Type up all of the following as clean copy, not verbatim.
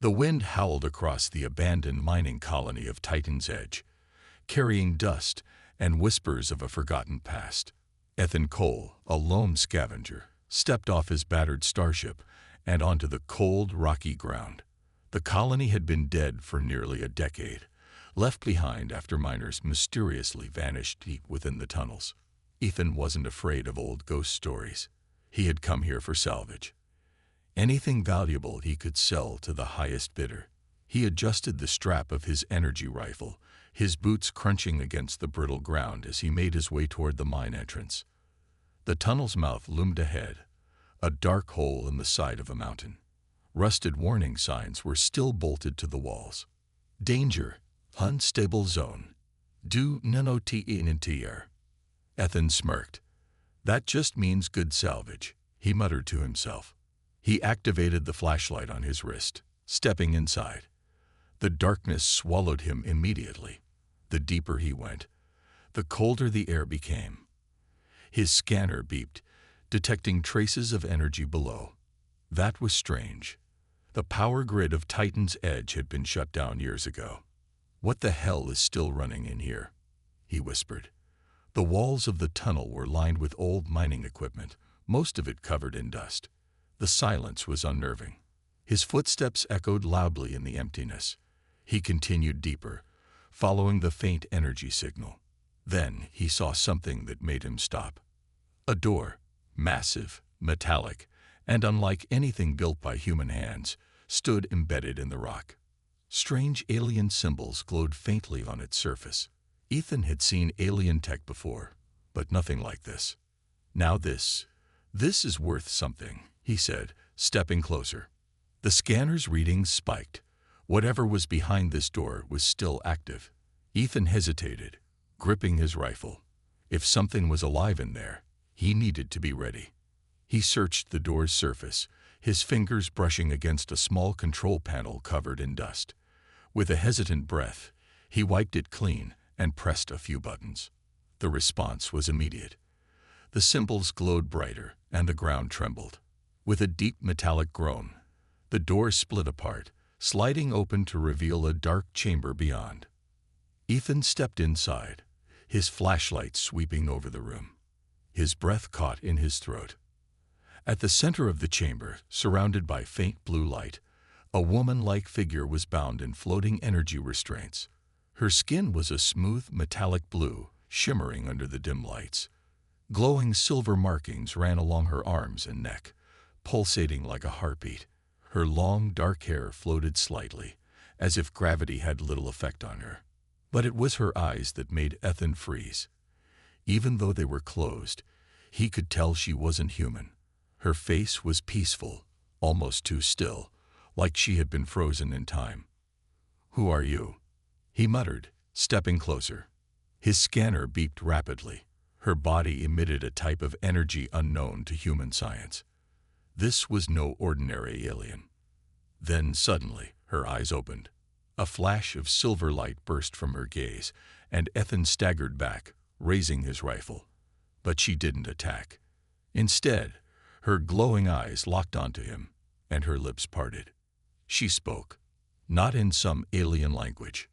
The wind howled across the abandoned mining colony of Titan's Edge, carrying dust and whispers of a forgotten past. Ethan Cole, a lone scavenger, stepped off his battered starship and onto the cold, rocky ground. The colony had been dead for nearly a decade, left behind after miners mysteriously vanished deep within the tunnels. Ethan wasn't afraid of old ghost stories. He had come here for salvage. Anything valuable he could sell to the highest bidder. He adjusted the strap of his energy rifle, his boots crunching against the brittle ground as he made his way toward the mine entrance. The tunnel's mouth loomed ahead, a dark hole in the side of a mountain. Rusted warning signs were still bolted to the walls. Danger, unstable zone. Do not enter. Ethan smirked. That just means good salvage, he muttered to himself. He activated the flashlight on his wrist, stepping inside. The darkness swallowed him immediately. The deeper he went, the colder the air became. His scanner beeped, detecting traces of energy below. That was strange. The power grid of Titan's Edge had been shut down years ago. What the hell is still running in here? He whispered. The walls of the tunnel were lined with old mining equipment, most of it covered in dust. The silence was unnerving. His footsteps echoed loudly in the emptiness. He continued deeper, following the faint energy signal. Then he saw something that made him stop. A door, massive, metallic, and unlike anything built by human hands, stood embedded in the rock. Strange alien symbols glowed faintly on its surface. Ethan had seen alien tech before, but nothing like this. Now this is worth something, he said, stepping closer. The scanner's readings spiked. Whatever was behind this door was still active. Ethan hesitated, gripping his rifle. If something was alive in there, he needed to be ready. He searched the door's surface, his fingers brushing against a small control panel covered in dust. With a hesitant breath, he wiped it clean and pressed a few buttons. The response was immediate. The symbols glowed brighter, and the ground trembled. With a deep metallic groan, the door split apart, sliding open to reveal a dark chamber beyond. Ethan stepped inside, his flashlight sweeping over the room. His breath caught in his throat. At the center of the chamber, surrounded by faint blue light, a woman-like figure was bound in floating energy restraints. Her skin was a smooth metallic blue, shimmering under the dim lights. Glowing silver markings ran along her arms and neck, pulsating like a heartbeat. Her long, dark hair floated slightly, as if gravity had little effect on her. But it was her eyes that made Ethan freeze. Even though they were closed, he could tell she wasn't human. Her face was peaceful, almost too still, like she had been frozen in time. "Who are you?" he muttered, stepping closer. His scanner beeped rapidly. Her body emitted a type of energy unknown to human science. This was no ordinary alien. Then suddenly, her eyes opened. A flash of silver light burst from her gaze, and Ethan staggered back, raising his rifle. But she didn't attack. Instead, her glowing eyes locked onto him, and her lips parted. She spoke, not in some alien language,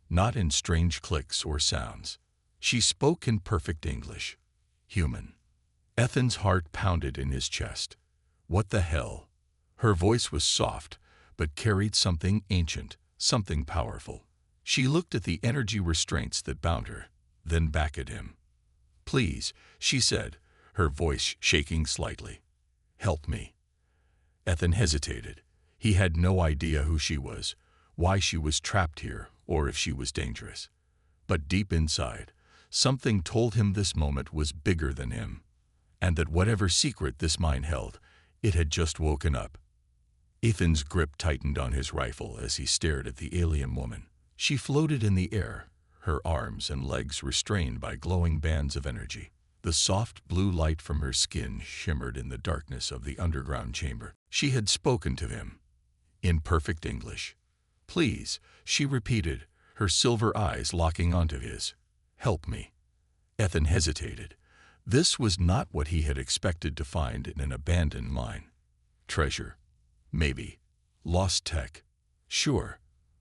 not in strange clicks or sounds. She spoke in perfect English. Human. Ethan's heart pounded in his chest. What the hell? Her voice was soft, but carried something ancient, something powerful. She looked at the energy restraints that bound her, then back at him. "Please," she said, her voice shaking slightly. "Help me." Ethan hesitated. He had no idea who she was, why she was trapped here, or if she was dangerous. But deep inside, something told him this moment was bigger than him, and that whatever secret this mine held, it had just woken up. Ethan's grip tightened on his rifle as he stared at the alien woman. She floated in the air, her arms and legs restrained by glowing bands of energy. The soft blue light from her skin shimmered in the darkness of the underground chamber. She had spoken to him, in perfect English. "Please," she repeated, her silver eyes locking onto his. "Help me." Ethan hesitated. This was not what he had expected to find in an abandoned mine. Treasure. Maybe. Lost tech. Sure,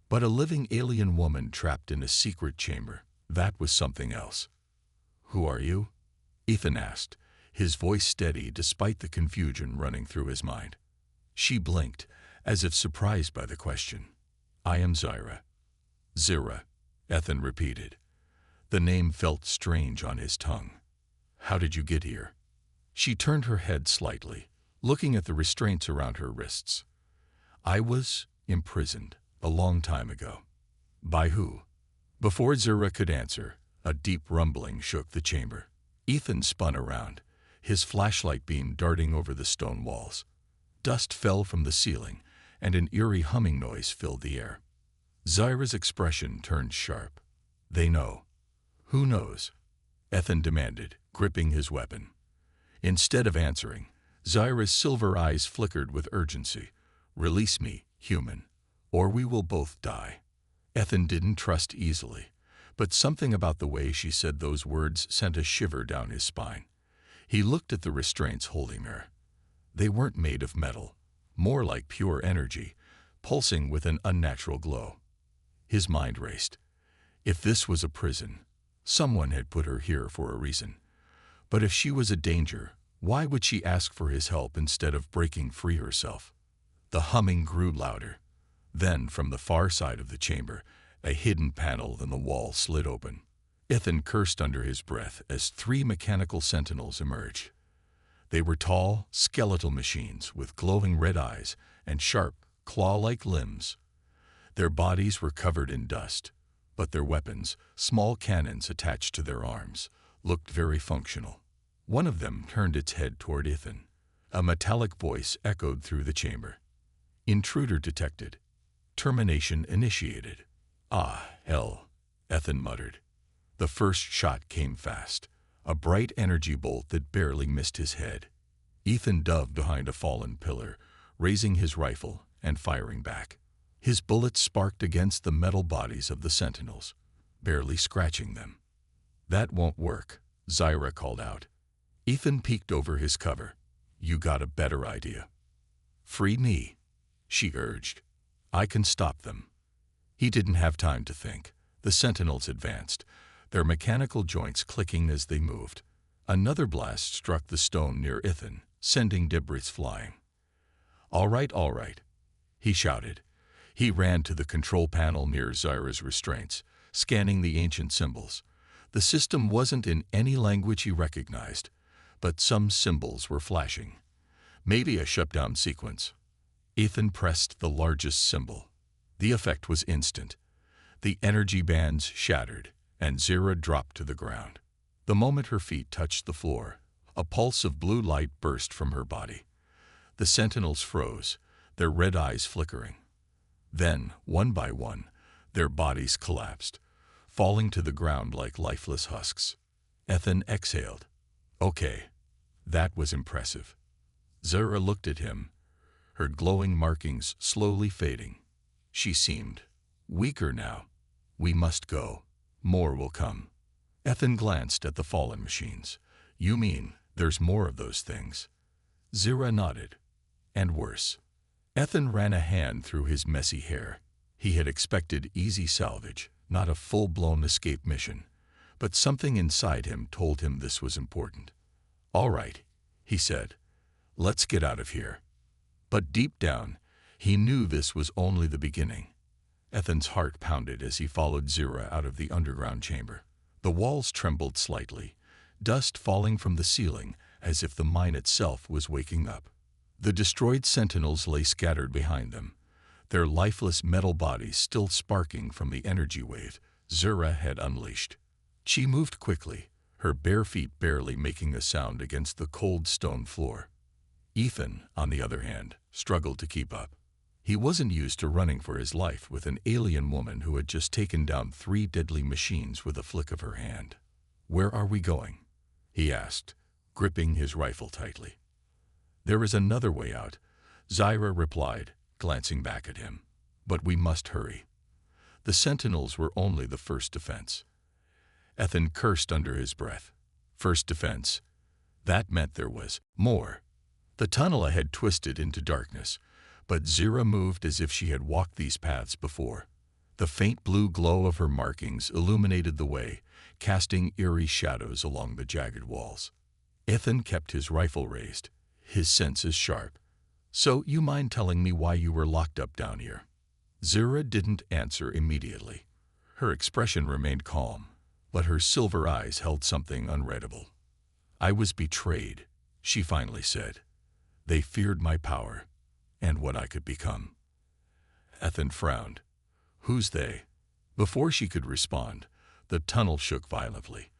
but a living alien woman trapped in a secret chamber, that was something else. Who are you? Ethan asked, his voice steady despite the confusion running through his mind. She blinked, as if surprised by the question. I am Zyra. Zyra, Ethan repeated. The name felt strange on his tongue. How did you get here? She turned her head slightly, looking at the restraints around her wrists. I was imprisoned a long time ago. By who? Before Zyra could answer, a deep rumbling shook the chamber. Ethan spun around, his flashlight beam darting over the stone walls. Dust fell from the ceiling, and an eerie humming noise filled the air. Zyra's expression turned sharp. They know. Who knows? Ethan demanded, gripping his weapon. Instead of answering, Zyra's silver eyes flickered with urgency. Release me, human, or we will both die. Ethan didn't trust easily, but something about the way she said those words sent a shiver down his spine. He looked at the restraints holding her. They weren't made of metal, more like pure energy, pulsing with an unnatural glow. His mind raced. If this was a prison, someone had put her here for a reason. But if she was a danger, why would she ask for his help instead of breaking free herself? The humming grew louder. Then, from the far side of the chamber, a hidden panel in the wall slid open. Ethan cursed under his breath as 3 mechanical sentinels emerged. They were tall, skeletal machines with glowing red eyes and sharp, claw-like limbs. Their bodies were covered in dust, but their weapons, small cannons attached to their arms, looked very functional. One of them turned its head toward Ethan. A metallic voice echoed through the chamber. Intruder detected. Termination initiated. Ah, hell, Ethan muttered. The first shot came fast, a bright energy bolt that barely missed his head. Ethan dove behind a fallen pillar, raising his rifle and firing back. His bullets sparked against the metal bodies of the sentinels, barely scratching them. That won't work, Zyra called out. Ethan peeked over his cover. You got a better idea. Free me, she urged. I can stop them. He didn't have time to think. The sentinels advanced, their mechanical joints clicking as they moved. Another blast struck the stone near Ethan, sending debris flying. All right, he shouted. He ran to the control panel near Zyra's restraints, scanning the ancient symbols. The system wasn't in any language he recognized, but some symbols were flashing. Maybe a shutdown sequence. Ethan pressed the largest symbol. The effect was instant. The energy bands shattered, and Zyra dropped to the ground. The moment her feet touched the floor, a pulse of blue light burst from her body. The sentinels froze, their red eyes flickering. Then, one by one, their bodies collapsed, falling to the ground like lifeless husks. Ethan exhaled. Okay, that was impressive. Zyra looked at him, her glowing markings slowly fading. She seemed weaker now. We must go. More will come. Ethan glanced at the fallen machines. You mean there's more of those things? Zyra nodded. And worse. Ethan ran a hand through his messy hair. He had expected easy salvage, not a full-blown escape mission. But something inside him told him this was important. All right, he said. Let's get out of here. But deep down, he knew this was only the beginning. Ethan's heart pounded as he followed Zyra out of the underground chamber. The walls trembled slightly, dust falling from the ceiling as if the mine itself was waking up. The destroyed sentinels lay scattered behind them, their lifeless metal bodies still sparking from the energy wave Zyra had unleashed. She moved quickly, her bare feet barely making a sound against the cold stone floor. Ethan, on the other hand, struggled to keep up. He wasn't used to running for his life with an alien woman who had just taken down 3 deadly machines with a flick of her hand. Where are we going? He asked, gripping his rifle tightly. There is another way out, Zyra replied, glancing back at him. But we must hurry. The sentinels were only the first defense. Ethan cursed under his breath. First defense. That meant there was more. The tunnel ahead twisted into darkness, but Zira moved as if she had walked these paths before. The faint blue glow of her markings illuminated the way, casting eerie shadows along the jagged walls. Ethan kept his rifle raised, his senses sharp. "So, you mind telling me why you were locked up down here?" Zira didn't answer immediately. Her expression remained calm, but her silver eyes held something unreadable. "I was betrayed," she finally said. "They feared my power, and what I could become." Ethan frowned. "Who's they?" Before she could respond, the tunnel shook violently.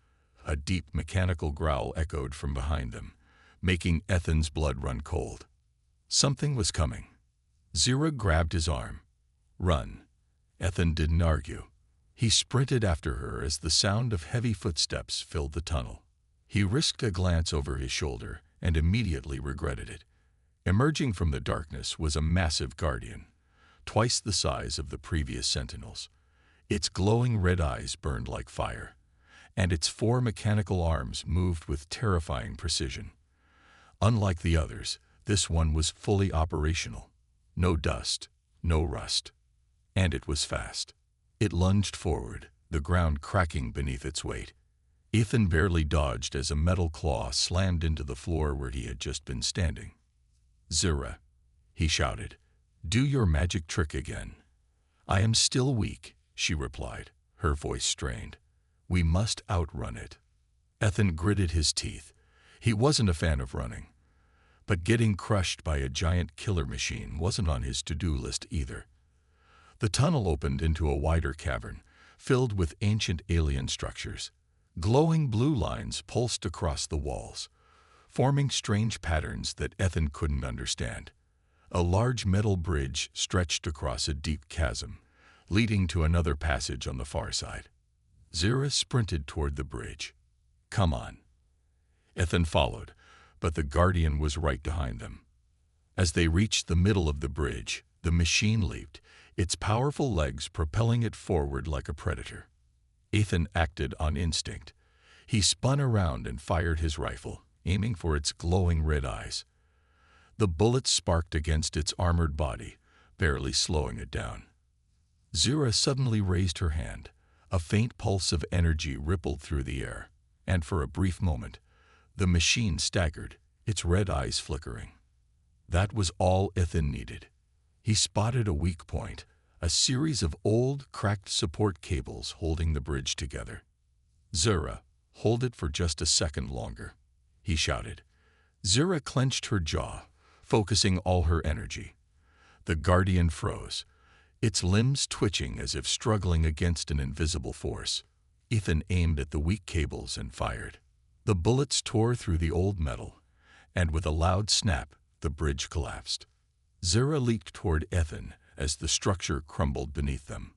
A deep mechanical growl echoed from behind them, making Ethan's blood run cold. Something was coming. Zira grabbed his arm. "Run." Ethan didn't argue. He sprinted after her as the sound of heavy footsteps filled the tunnel. He risked a glance over his shoulder and immediately regretted it. Emerging from the darkness was a massive guardian, twice the size of the previous sentinels. Its glowing red eyes burned like fire, and its 4 mechanical arms moved with terrifying precision. Unlike the others, this one was fully operational. No dust, no rust. And it was fast. It lunged forward, the ground cracking beneath its weight. Ethan barely dodged as a metal claw slammed into the floor where he had just been standing. "Zira," he shouted, "do your magic trick again." "I am still weak," she replied, her voice strained. "We must outrun it." Ethan gritted his teeth. He wasn't a fan of running, but getting crushed by a giant killer machine wasn't on his to-do list either. The tunnel opened into a wider cavern, filled with ancient alien structures. Glowing blue lines pulsed across the walls, forming strange patterns that Ethan couldn't understand. A large metal bridge stretched across a deep chasm, leading to another passage on the far side. Zira sprinted toward the bridge. "Come on." Ethan followed, but the Guardian was right behind them. As they reached the middle of the bridge, the machine leaped, its powerful legs propelling it forward like a predator. Ethan acted on instinct. He spun around and fired his rifle, aiming for its glowing red eyes. The bullets sparked against its armored body, barely slowing it down. Zira suddenly raised her hand. A faint pulse of energy rippled through the air, and for a brief moment, the machine staggered, its red eyes flickering. That was all Ethan needed. He spotted a weak point, a series of old, cracked support cables holding the bridge together. "Zira, hold it for just a second longer," he shouted. Zira clenched her jaw, focusing all her energy. The Guardian froze, its limbs twitching as if struggling against an invisible force. Ethan aimed at the weak cables and fired. The bullets tore through the old metal, and with a loud snap, the bridge collapsed. Zira leaped toward Ethan as the structure crumbled beneath them.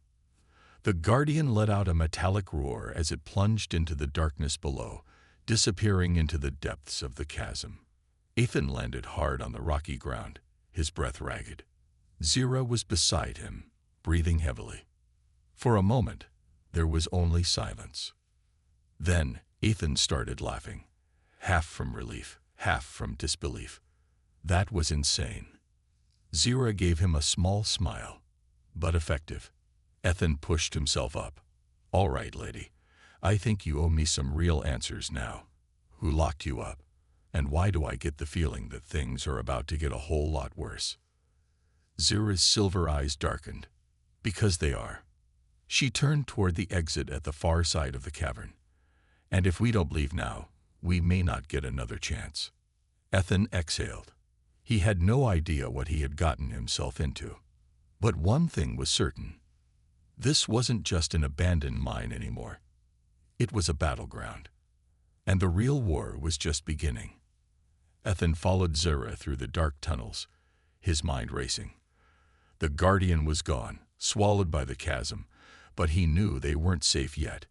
The Guardian let out a metallic roar as it plunged into the darkness below, disappearing into the depths of the chasm. Ethan landed hard on the rocky ground, his breath ragged. Zira was beside him, breathing heavily. For a moment, there was only silence. Then Ethan started laughing, half from relief, half from disbelief. That was insane. Zira gave him a small smile, but effective. Ethan pushed himself up. "All right, lady. I think you owe me some real answers now. Who locked you up? And why do I get the feeling that things are about to get a whole lot worse?" Zira's silver eyes darkened. "Because they are." She turned toward the exit at the far side of the cavern. "And if we don't leave now, we may not get another chance." Ethan exhaled. He had no idea what he had gotten himself into. But one thing was certain. This wasn't just an abandoned mine anymore. It was a battleground. And the real war was just beginning. Ethan followed Zira through the dark tunnels, his mind racing. The Guardian was gone, swallowed by the chasm, but he knew they weren't safe yet.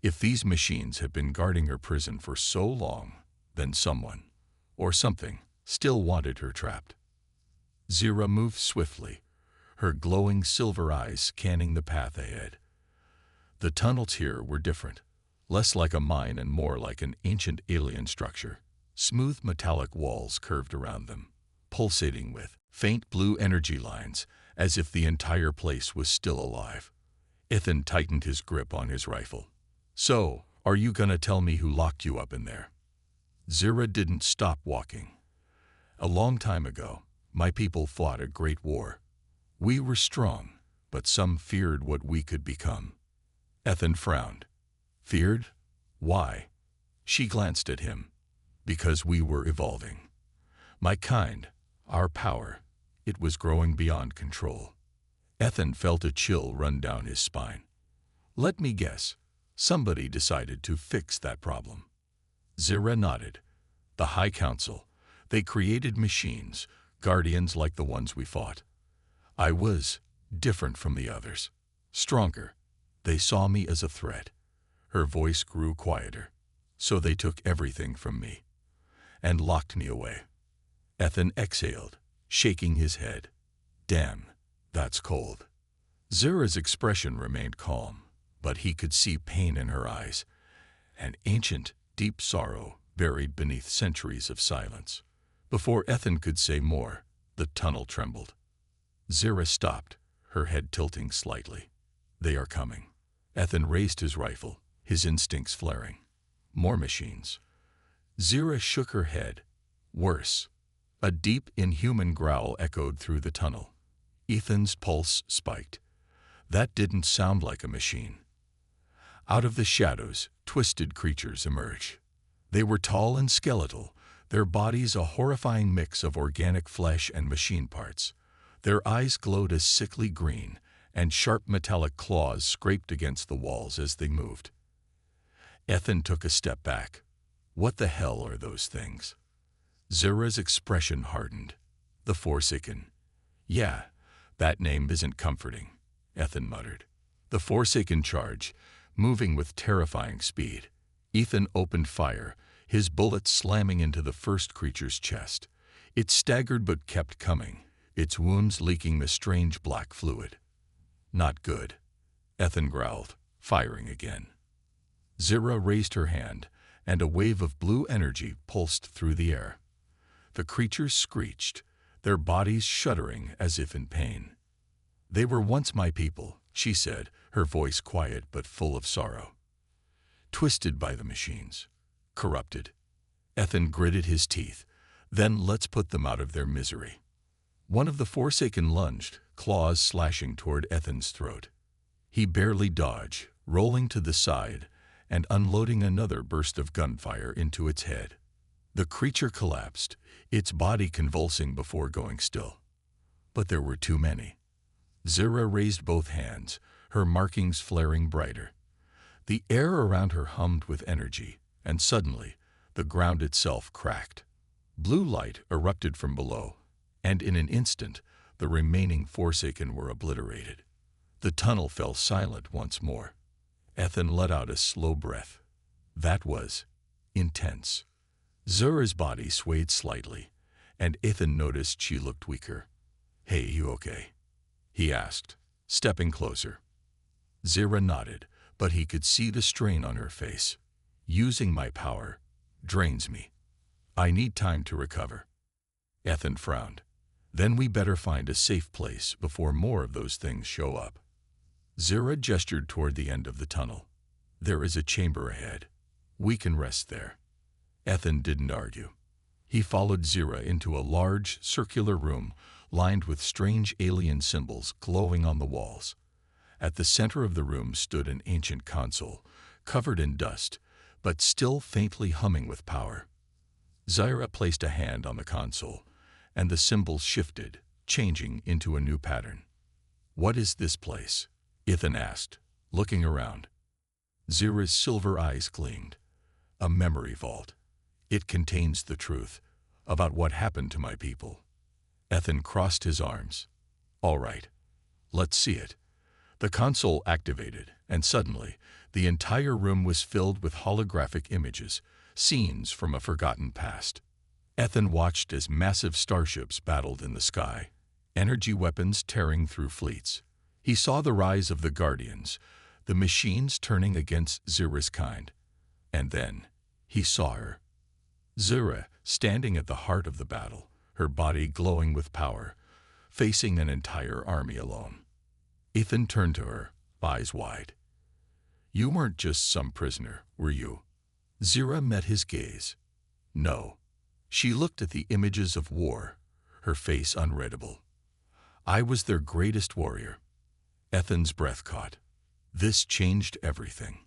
If these machines had been guarding her prison for so long, then someone, or something, still wanted her trapped. Zira moved swiftly, her glowing silver eyes scanning the path ahead. The tunnels here were different, less like a mine and more like an ancient alien structure. Smooth metallic walls curved around them, pulsating with faint blue energy lines, as if the entire place was still alive. Ethan tightened his grip on his rifle. "So, are you gonna tell me who locked you up in there?" Zira didn't stop walking. "A long time ago, my people fought a great war. We were strong, but some feared what we could become." Ethan frowned. "Feared? Why?" She glanced at him. "Because we were evolving. My kind, our power, it was growing beyond control." Ethan felt a chill run down his spine. "Let me guess, somebody decided to fix that problem." Zira nodded. "The High Council. They created machines, guardians like the ones we fought. I was different from the others, stronger. They saw me as a threat." Her voice grew quieter. "So they took everything from me and locked me away." Ethan exhaled, shaking his head. "Damn, that's cold." Zira's expression remained calm, but he could see pain in her eyes, an ancient, deep sorrow buried beneath centuries of silence. Before Ethan could say more, the tunnel trembled. Zira stopped, her head tilting slightly. "They are coming." Ethan raised his rifle, his instincts flaring. More machines. Zira shook her head. Worse. A deep, inhuman growl echoed through the tunnel. Ethan's pulse spiked. That didn't sound like a machine. Out of the shadows, twisted creatures emerged. They were tall and skeletal, their bodies a horrifying mix of organic flesh and machine parts. Their eyes glowed a sickly green, and sharp metallic claws scraped against the walls as they moved. Ethan took a step back. What the hell are those things? Zira's expression hardened. "The Forsaken." "Yeah, that name isn't comforting," Ethan muttered. The Forsaken charged, moving with terrifying speed. Ethan opened fire, his bullet slamming into the first creature's chest. It staggered but kept coming, its wounds leaking the strange black fluid. "Not good," Ethan growled, firing again. Zira raised her hand, and a wave of blue energy pulsed through the air. The creatures screeched, their bodies shuddering as if in pain. "They were once my people," she said, her voice quiet but full of sorrow. "Twisted by the machines. Corrupted." Ethan gritted his teeth. "Then let's put them out of their misery." One of the Forsaken lunged, claws slashing toward Ethan's throat. He barely dodged, rolling to the side and unloading another burst of gunfire into its head. The creature collapsed, its body convulsing before going still. But there were too many. Zira raised both hands, her markings flaring brighter. The air around her hummed with energy, and suddenly, the ground itself cracked. Blue light erupted from below, and in an instant, the remaining Forsaken were obliterated. The tunnel fell silent once more. Ethan let out a slow breath. That was intense. Zira's body swayed slightly, and Ethan noticed she looked weaker. "Hey, you okay?" he asked, stepping closer. Zira nodded, but he could see the strain on her face. "Using my power drains me. I need time to recover." Ethan frowned. "Then we better find a safe place before more of those things show up." Zira gestured toward the end of the tunnel. "There is a chamber ahead. We can rest there." Ethan didn't argue. He followed Zira into a large, circular room lined with strange alien symbols glowing on the walls. At the center of the room stood an ancient console, covered in dust, but still faintly humming with power. Zira placed a hand on the console, and the symbols shifted, changing into a new pattern. "What is this place?" Ethan asked, looking around. Zira's silver eyes gleamed. "A memory vault. It contains the truth about what happened to my people." Ethan crossed his arms. "All right, let's see it." The console activated, and suddenly, the entire room was filled with holographic images, scenes from a forgotten past. Ethan watched as massive starships battled in the sky, energy weapons tearing through fleets. He saw the rise of the Guardians, the machines turning against Zira's kind. And then, he saw her. Zira, standing at the heart of the battle, her body glowing with power, facing an entire army alone. Ethan turned to her, eyes wide. You weren't just some prisoner, were you? Zira met his gaze. No. She looked at the images of war, her face unreadable. I was their greatest warrior. Ethan's breath caught. This changed everything.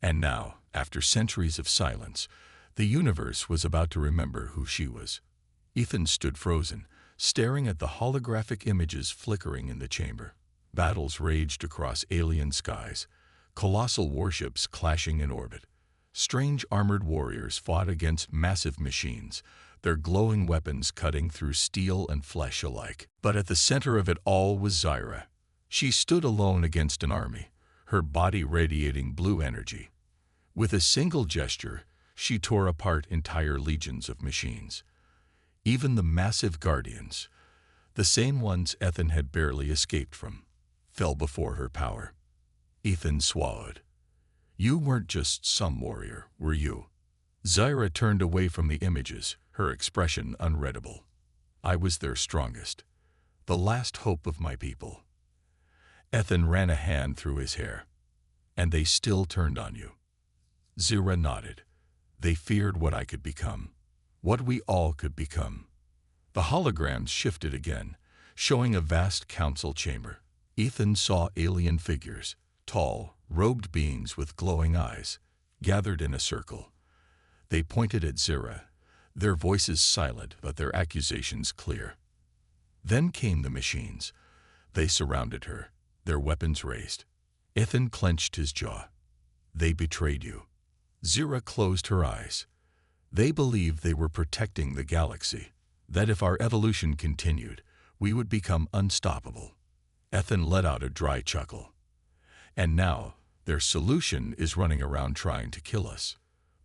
And now, after centuries of silence, the universe was about to remember who she was. Ethan stood frozen, staring at the holographic images flickering in the chamber. Battles raged across alien skies, colossal warships clashing in orbit. Strange armored warriors fought against massive machines, their glowing weapons cutting through steel and flesh alike. But at the center of it all was Zira. She stood alone against an army, her body radiating blue energy. With a single gesture, she tore apart entire legions of machines. Even the massive guardians, the same ones Ethan had barely escaped from, fell before her power. Ethan swallowed. You weren't just some warrior, were you? Zira turned away from the images, her expression unreadable. I was their strongest, the last hope of my people. Ethan ran a hand through his hair. And they still turned on you. Zira nodded. They feared what I could become, what we all could become. The holograms shifted again, showing a vast council chamber. Ethan saw alien figures, tall, robed beings with glowing eyes, gathered in a circle. They pointed at Zira, their voices silent but their accusations clear. Then came the machines. They surrounded her, their weapons raised. Ethan clenched his jaw. They betrayed you. Zira closed her eyes. They believed they were protecting the galaxy, that if our evolution continued, we would become unstoppable. Ethan let out a dry chuckle. And now, their solution is running around trying to kill us.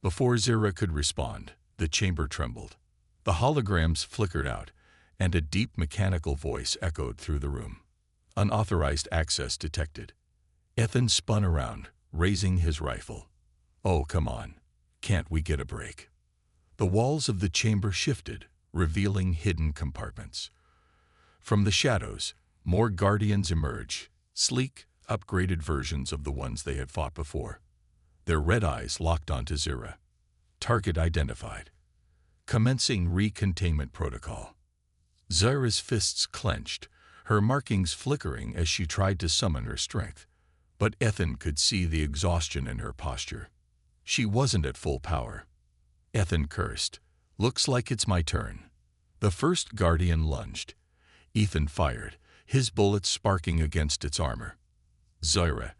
Before Zira could respond, the chamber trembled. The holograms flickered out, and a deep mechanical voice echoed through the room. Unauthorized access detected. Ethan spun around, raising his rifle. Oh, come on. Can't we get a break? The walls of the chamber shifted, revealing hidden compartments. From the shadows, more guardians emerged, sleek, upgraded versions of the ones they had fought before. Their red eyes locked onto Zira. Target identified. Commencing recontainment protocol. Zira's fists clenched, her markings flickering as she tried to summon her strength. But Ethan could see the exhaustion in her posture. She wasn't at full power. Ethan cursed. Looks like it's my turn. The first guardian lunged. Ethan fired, his bullets sparking against its armor. Zira,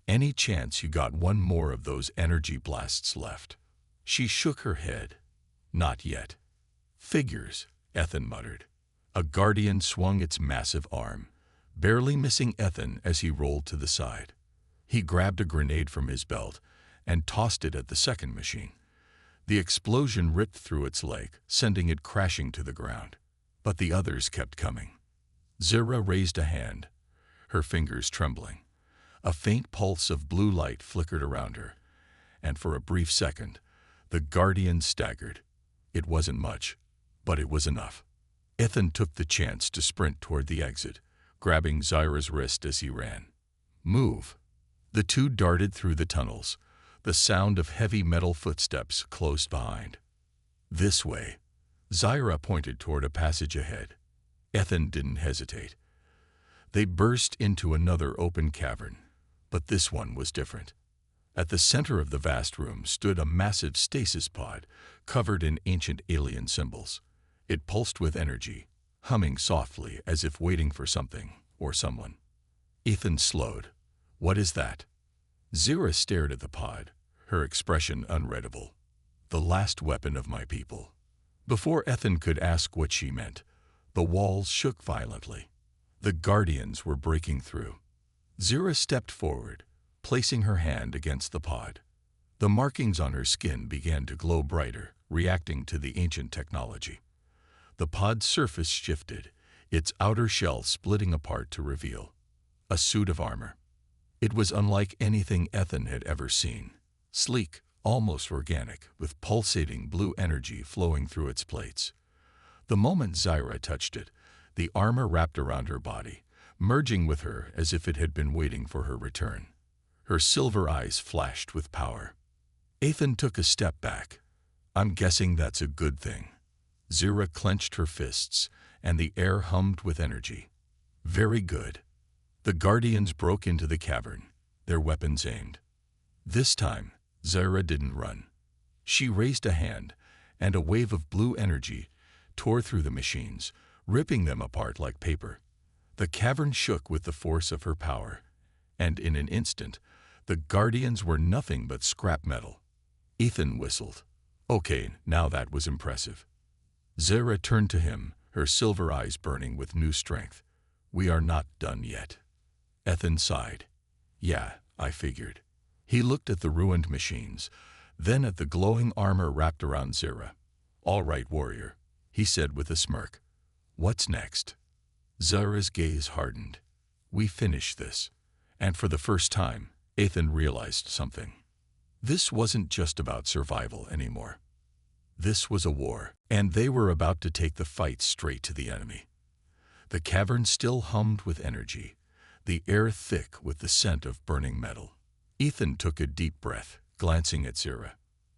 any chance you got one more of those energy blasts left? She shook her head. Not yet. Figures, Ethan muttered. A guardian swung its massive arm, barely missing Ethan as he rolled to the side. He grabbed a grenade from his belt and tossed it at the second machine. The explosion ripped through its leg, sending it crashing to the ground. But the others kept coming. Zira raised a hand, her fingers trembling. A faint pulse of blue light flickered around her, and for a brief second, the guardian staggered. It wasn't much, but it was enough. Ethan took the chance to sprint toward the exit, grabbing Zira's wrist as he ran. Move. The two darted through the tunnels, the sound of heavy metal footsteps close behind. This way. Zira pointed toward a passage ahead. Ethan didn't hesitate. They burst into another open cavern, but this one was different. At the center of the vast room stood a massive stasis pod covered in ancient alien symbols. It pulsed with energy, humming softly as if waiting for something or someone. Ethan slowed. What is that? Zira stared at the pod, her expression unreadable. The last weapon of my people. Before Ethan could ask what she meant, the walls shook violently. The guardians were breaking through. Zira stepped forward, placing her hand against the pod. The markings on her skin began to glow brighter, reacting to the ancient technology. The pod's surface shifted, its outer shell splitting apart to reveal a suit of armor. It was unlike anything Ethan had ever seen. Sleek, almost organic, with pulsating blue energy flowing through its plates. The moment Zira touched it, the armor wrapped around her body, merging with her as if it had been waiting for her return. Her silver eyes flashed with power. Ethan took a step back. I'm guessing that's a good thing. Zira clenched her fists, and the air hummed with energy. Very good. The Guardians broke into the cavern, their weapons aimed. This time, Zira didn't run. She raised a hand, and a wave of blue energy tore through the machines, ripping them apart like paper. The cavern shook with the force of her power, and in an instant, the Guardians were nothing but scrap metal. Ethan whistled. Okay, now that was impressive. Zira turned to him, her silver eyes burning with new strength. We are not done yet. Ethan sighed. Yeah, I figured. He looked at the ruined machines, then at the glowing armor wrapped around Zira. All right, warrior, he said with a smirk. What's next? Zira's gaze hardened. We finish this. And for the first time, Ethan realized something. This wasn't just about survival anymore. This was a war, and they were about to take the fight straight to the enemy. The cavern still hummed with energy, the air thick with the scent of burning metal. Ethan took a deep breath, glancing at Zira.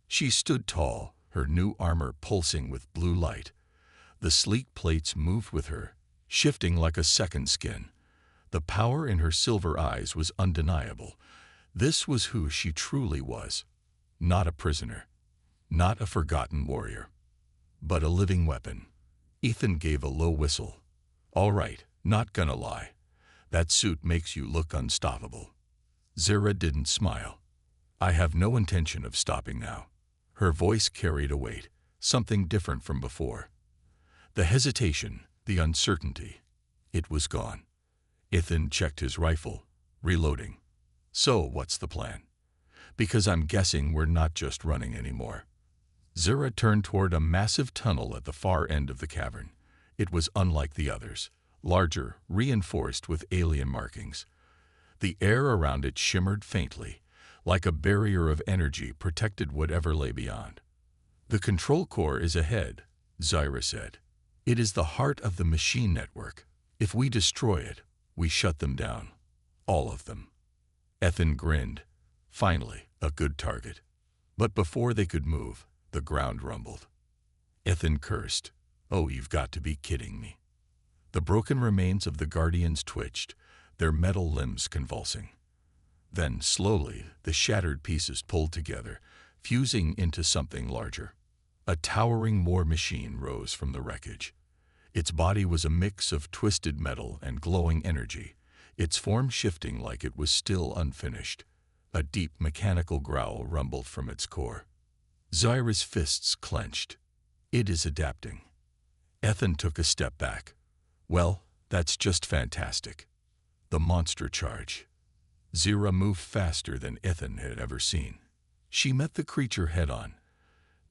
She stood tall, her new armor pulsing with blue light. The sleek plates moved with her, shifting like a second skin. The power in her silver eyes was undeniable. This was who she truly was. Not a prisoner, not a forgotten warrior, but a living weapon. Ethan gave a low whistle. All right, not gonna lie. That suit makes you look unstoppable. Zira didn't smile. I have no intention of stopping now. Her voice carried a weight, something different from before. The hesitation, the uncertainty, it was gone. Ethan checked his rifle, reloading. So what's the plan? Because I'm guessing we're not just running anymore. Zira turned toward a massive tunnel at the far end of the cavern. It was unlike the others, larger, reinforced with alien markings. The air around it shimmered faintly, like a barrier of energy protected whatever lay beyond. The control core is ahead, Zira said. It is the heart of the machine network. If we destroy it, we shut them down. All of them. Ethan grinned. Finally, a good target. But before they could move, the ground rumbled. Ethan cursed. Oh, you've got to be kidding me. The broken remains of the Guardians twitched, their metal limbs convulsing. Then, slowly, the shattered pieces pulled together, fusing into something larger. A towering war machine rose from the wreckage. Its body was a mix of twisted metal and glowing energy, its form shifting like it was still unfinished. A deep mechanical growl rumbled from its core. Zira's fists clenched. It is adapting. Ethan took a step back. Well, that's just fantastic. The monster charge. Zira moved faster than Ethan had ever seen. She met the creature head-on,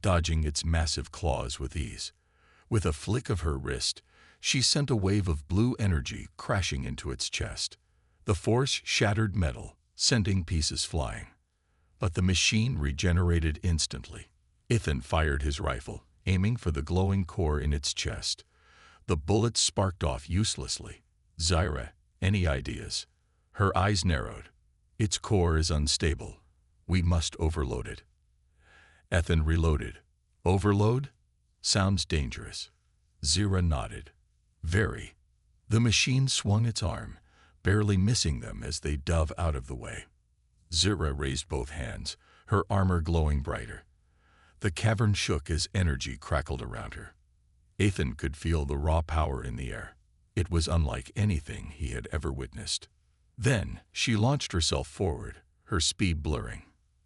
dodging its massive claws with ease. With a flick of her wrist, she sent a wave of blue energy crashing into its chest. The force shattered metal, sending pieces flying. But the machine regenerated instantly. Ethan fired his rifle, aiming for the glowing core in its chest. The bullets sparked off uselessly. Zira, any ideas? Her eyes narrowed. Its core is unstable. We must overload it. Ethan reloaded. Overload? Sounds dangerous. Zira nodded. Very. The machine swung its arm, barely missing them as they dove out of the way. Zira raised both hands, her armor glowing brighter. The cavern shook as energy crackled around her. Ethan could feel the raw power in the air. It was unlike anything he had ever witnessed. Then she launched herself forward, her speed blurring.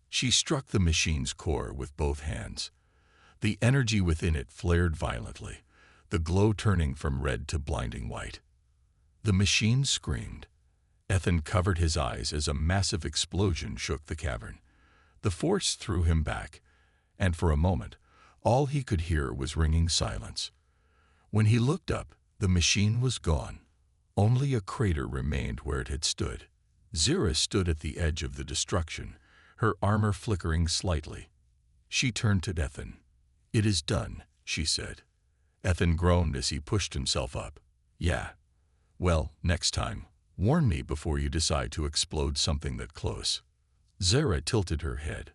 She struck the machine's core with both hands. The energy within it flared violently, the glow turning from red to blinding white. The machine screamed. Ethan covered his eyes as a massive explosion shook the cavern. The force threw him back, and for a moment, all he could hear was ringing silence. When he looked up, the machine was gone. Only a crater remained where it had stood. Zira stood at the edge of the destruction, her armor flickering slightly. She turned to Ethan. It is done, she said. Ethan groaned as he pushed himself up. Yeah. Well, next time, warn me before you decide to explode something that close. Zara tilted her head.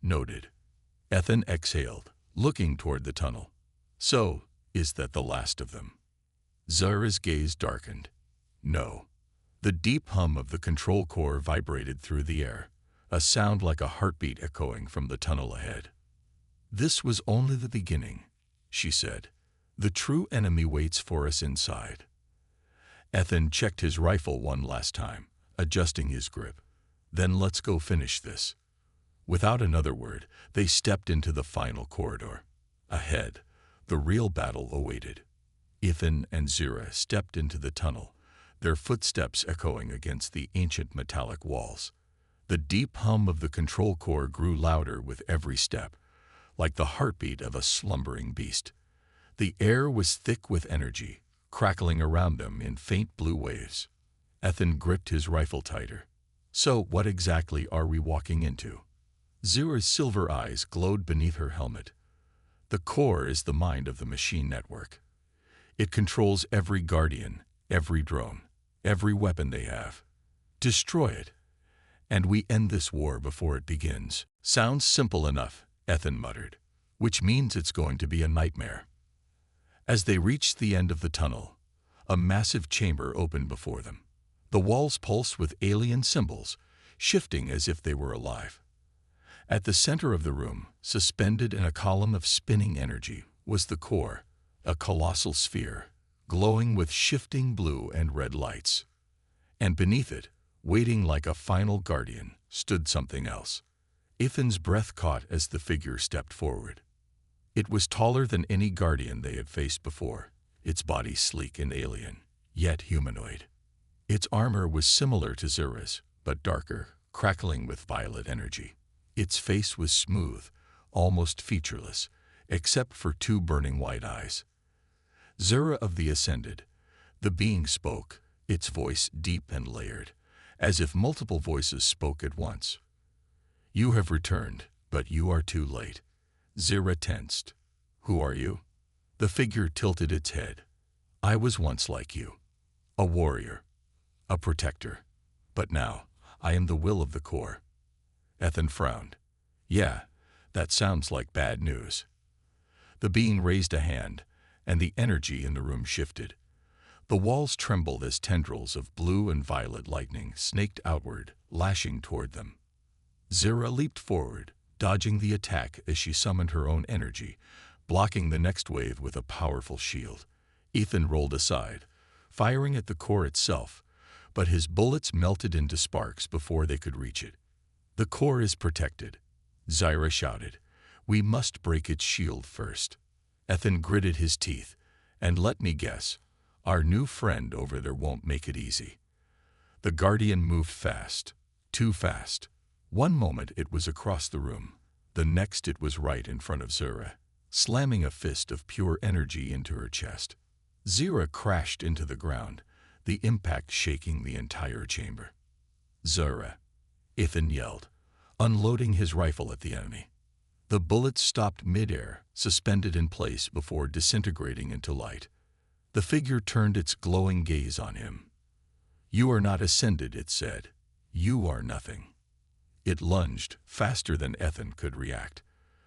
Noted. Ethan exhaled, looking toward the tunnel. So, is that the last of them? Zara's gaze darkened. No. The deep hum of the control core vibrated through the air, a sound like a heartbeat echoing from the tunnel ahead. This was only the beginning, she said. The true enemy waits for us inside. Ethan checked his rifle one last time, adjusting his grip. Then let's go finish this. Without another word, they stepped into the final corridor. Ahead, the real battle awaited. Ethan and Zira stepped into the tunnel, their footsteps echoing against the ancient metallic walls. The deep hum of the control core grew louder with every step, like the heartbeat of a slumbering beast. The air was thick with energy, crackling around them in faint blue waves. Ethan gripped his rifle tighter. So what exactly are we walking into? Zira's silver eyes glowed beneath her helmet. The core is the mind of the machine network. It controls every guardian, every drone, every weapon they have. Destroy it, and we end this war before it begins. Sounds simple enough, Ethan muttered, which means it's going to be a nightmare. As they reached the end of the tunnel, a massive chamber opened before them. The walls pulsed with alien symbols, shifting as if they were alive. At the center of the room, suspended in a column of spinning energy, was the core, a colossal sphere, glowing with shifting blue and red lights. And beneath it, waiting like a final guardian, stood something else. Ethan's breath caught as the figure stepped forward. It was taller than any guardian they had faced before, its body sleek and alien, yet humanoid. Its armor was similar to Zira's, but darker, crackling with violet energy. Its face was smooth, almost featureless, except for two burning white eyes. Zira of the Ascended. The being spoke, its voice deep and layered, as if multiple voices spoke at once. You have returned, but you are too late. Zira tensed. Who are you? The figure tilted its head. I was once like you. A warrior. A protector. But now, I am the will of the core. Ethan frowned. Yeah, that sounds like bad news. The being raised a hand, and the energy in the room shifted. The walls trembled as tendrils of blue and violet lightning snaked outward, lashing toward them. Zira leaped forward, dodging the attack as she summoned her own energy, blocking the next wave with a powerful shield. Ethan rolled aside, firing at the core itself, but his bullets melted into sparks before they could reach it. The core is protected, Zira shouted. We must break its shield first. Ethan gritted his teeth. And let me guess, our new friend over there won't make it easy. The guardian moved fast, too fast. One moment it was across the room, the next it was right in front of Zira, slamming a fist of pure energy into her chest. Zira crashed into the ground, the impact shaking the entire chamber. Zira, Ethan yelled, unloading his rifle at the enemy. The bullets stopped mid-air, suspended in place before disintegrating into light. The figure turned its glowing gaze on him. You are not ascended, it said. You are nothing. It lunged, faster than Ethan could react.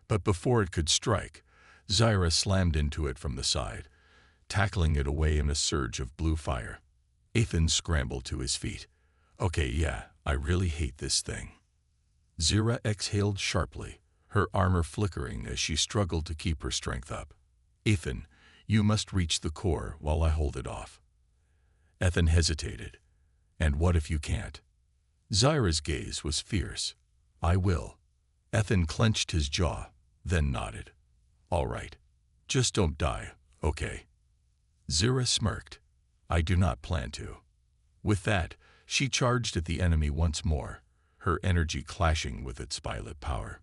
But before it could strike, Zira slammed into it from the side, tackling it away in a surge of blue fire. Ethan scrambled to his feet. Okay, yeah, I really hate this thing. Zira exhaled sharply, her armor flickering as she struggled to keep her strength up. Ethan, you must reach the core while I hold it off. Ethan hesitated. And what if you can't? Zira's gaze was fierce. I will. Ethan clenched his jaw, then nodded. All right. Just don't die, okay? Zira smirked. I do not plan to. With that, she charged at the enemy once more, her energy clashing with its violet power.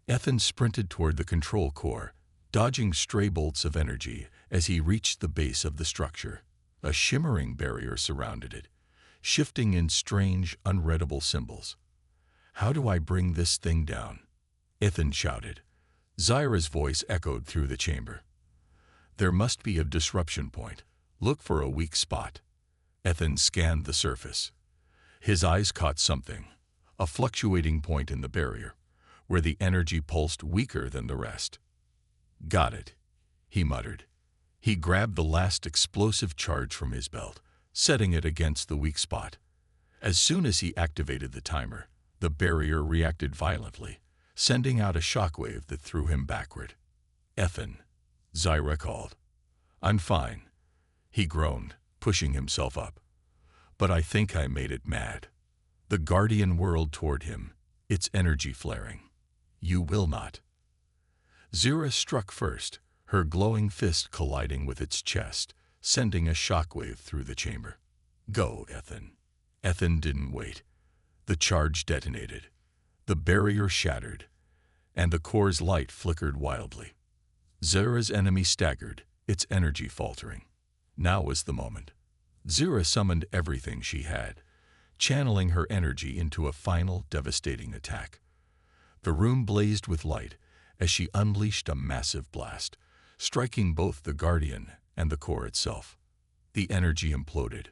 Ethan sprinted toward the control core, dodging stray bolts of energy as he reached the base of the structure. A shimmering barrier surrounded it, shifting in strange, unreadable symbols. How do I bring this thing down? Ethan shouted. Zira's voice echoed through the chamber. There must be a disruption point, Look for a weak spot. Ethan scanned the surface. His eyes caught something, a fluctuating point in the barrier, where the energy pulsed weaker than the rest. Got it, he muttered. He grabbed the last explosive charge from his belt, setting it against the weak spot. As soon as he activated the timer, the barrier reacted violently, sending out a shockwave that threw him backward. Ethan, Zyra called. I'm fine, he groaned, pushing himself up. But I think I made it mad. The Guardian whirled toward him, its energy flaring. You will not. Zyra struck first, her glowing fist colliding with its chest, sending a shockwave through the chamber. Go, Ethan. Ethan didn't wait. The charge detonated. The barrier shattered, and the core's light flickered wildly. Zyra's enemy staggered, its energy faltering. Now was the moment. Zyra summoned everything she had, channeling her energy into a final devastating attack. The room blazed with light as she unleashed a massive blast, striking both the Guardian and the core itself. The energy imploded.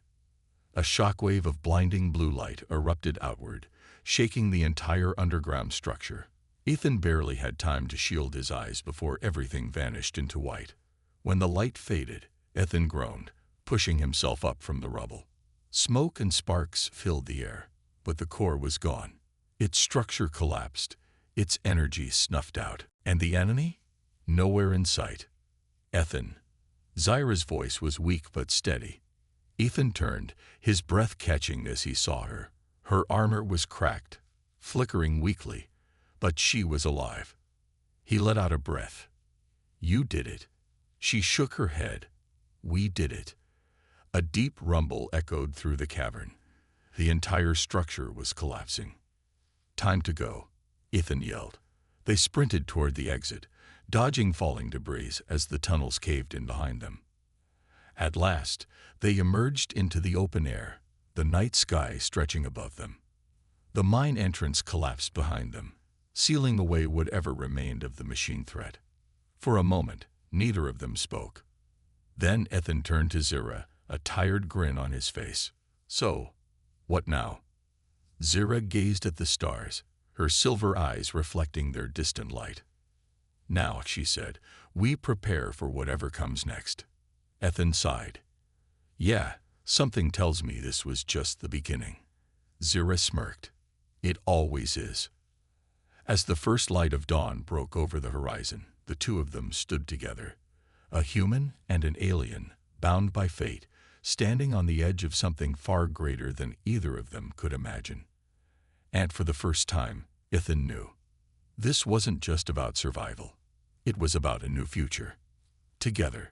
A shockwave of blinding blue light erupted outward, shaking the entire underground structure. Ethan barely had time to shield his eyes before everything vanished into white. When the light faded, Ethan groaned, pushing himself up from the rubble. Smoke and sparks filled the air, but the core was gone. Its structure collapsed, its energy snuffed out. And the enemy? Nowhere in sight. Ethan. Zyra's voice was weak but steady. Ethan turned, his breath catching as he saw her. Her armor was cracked, flickering weakly, but she was alive. He let out a breath. You did it. She shook her head. We did it. A deep rumble echoed through the cavern. The entire structure was collapsing. Time to go, Ethan yelled. They sprinted toward the exit, dodging falling debris as the tunnels caved in behind them. At last, they emerged into the open air, the night sky stretching above them. The mine entrance collapsed behind them, sealing away whatever remained of the machine threat. For a moment, neither of them spoke. Then Ethan turned to Zyra, a tired grin on his face. So, what now? Zyra gazed at the stars, her silver eyes reflecting their distant light. Now, she said, we prepare for whatever comes next. Ethan sighed. Yeah, something tells me this was just the beginning. Zyra smirked. It always is. As the first light of dawn broke over the horizon, the two of them stood together. A human and an alien, bound by fate, standing on the edge of something far greater than either of them could imagine. And for the first time, Ethan knew. This wasn't just about survival. It was about a new future. Together.